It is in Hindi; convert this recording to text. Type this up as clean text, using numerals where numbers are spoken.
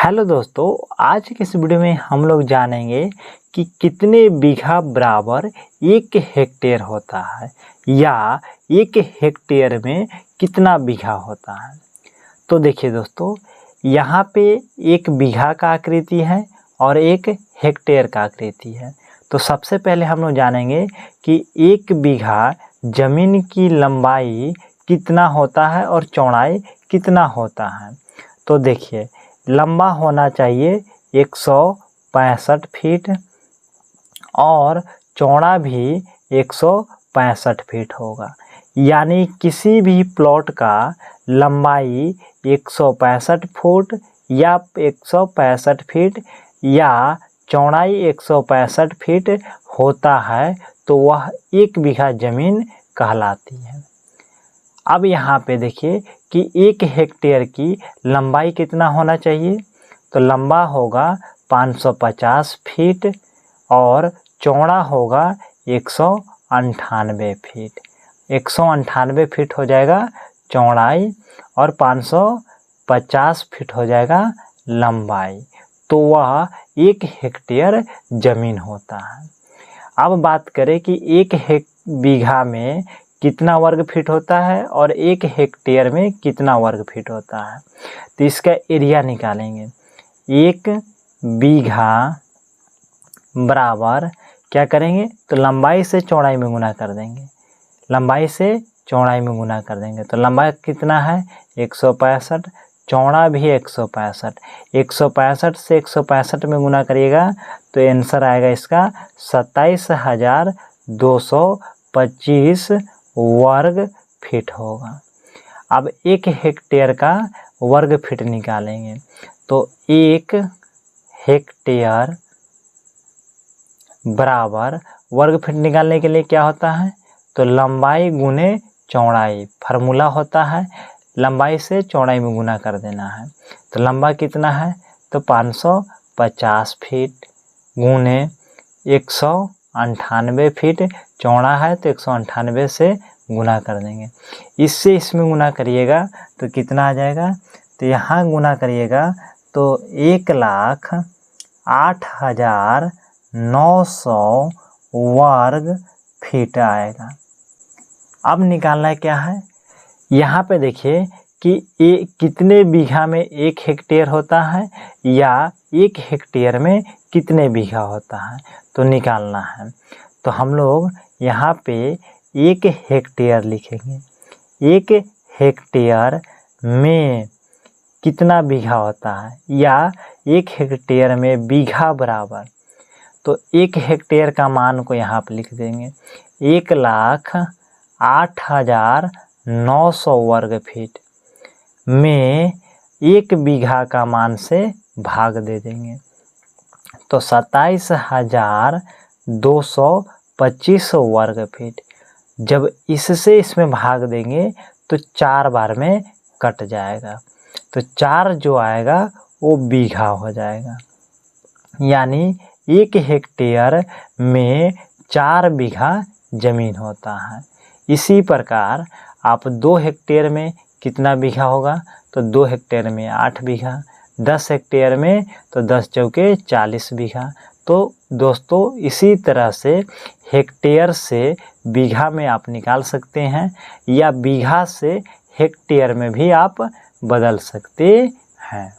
हेलो दोस्तों, आज के इस वीडियो में हम लोग जानेंगे कि कितने बीघा बराबर एक हेक्टेयर होता है या एक हेक्टेयर में कितना बीघा होता है। तो देखिए दोस्तों, यहाँ पे एक बीघा का आकृति है और एक हेक्टेयर का आकृति है। तो सबसे पहले हम लोग जानेंगे कि एक बीघा ज़मीन की लंबाई कितना होता है और चौड़ाई कितना होता है। तो देखिए, लंबा होना चाहिए 165 फीट और चौड़ा भी 165 फीट होगा। यानी किसी भी प्लॉट का लंबाई 165 फुट या 165 फीट या चौड़ाई 165 फीट होता है तो वह एक बीघा ज़मीन कहलाती है। अब यहाँ पे देखिए कि एक हेक्टेयर की लंबाई कितना होना चाहिए। तो लंबा होगा 550 फीट और चौड़ा होगा 198 फीट। 198 फीट हो जाएगा चौड़ाई और 550 फीट हो जाएगा लंबाई। तो वह एक हेक्टेयर ज़मीन होता है। अब बात करें कि एक बीघा में कितना वर्ग फीट होता है और एक हेक्टेयर में कितना वर्ग फीट होता है। तो इसका एरिया निकालेंगे। एक बीघा बराबर क्या करेंगे, तो लंबाई से चौड़ाई में गुना कर देंगे। लंबाई से चौड़ाई में गुना कर देंगे तो लंबाई कितना है 165, चौड़ा भी 165। 165 से 165 में गुना करिएगा तो आंसर आएगा इसका 27,225 वर्ग फीट होगा। अब एक हेक्टेयर का वर्ग फीट निकालेंगे। तो एक हेक्टेयर बराबर वर्ग फीट निकालने के लिए क्या होता है, तो लंबाई गुने चौड़ाई फार्मूला होता है। लंबाई से चौड़ाई में गुना कर देना है। तो लंबा कितना है, तो 550 फीट गुने 198 फीट, चौड़ा है तो 198 से गुना कर देंगे। इससे इसमें गुना करिएगा तो कितना आ जाएगा, तो यहाँ गुना करिएगा तो 1,08,900 वर्ग फीट आएगा। अब निकालना क्या है, यहाँ पे देखिए कि कितने बीघा में एक हेक्टेयर होता है या एक हेक्टेयर में कितने बीघा होता है, तो निकालना है। तो हम लोग यहाँ पे एक हेक्टेयर लिखेंगे। एक हेक्टेयर में कितना बीघा होता है या एक हेक्टेयर में बीघा बराबर, तो एक हेक्टेयर का मान को यहाँ पे लिख देंगे 1,08,900 वर्ग फीट में एक बीघा का मान से भाग दे देंगे। तो 27,225 वर्ग फीट। जब इससे इसमें भाग देंगे तो 4 बार में कट जाएगा, तो 4 जो आएगा वो बीघा हो जाएगा। यानी एक हेक्टेयर में 4 बीघा ज़मीन होता है। इसी प्रकार आप 2 हेक्टेयर में कितना बीघा होगा, तो 2 हेक्टेयर में 8 बीघा, 10 हेक्टेयर में तो 10 चौके 40 बीघा। तो दोस्तों इसी तरह से हेक्टेयर से बीघा में आप निकाल सकते हैं या बीघा से हेक्टेयर में भी आप बदल सकते हैं।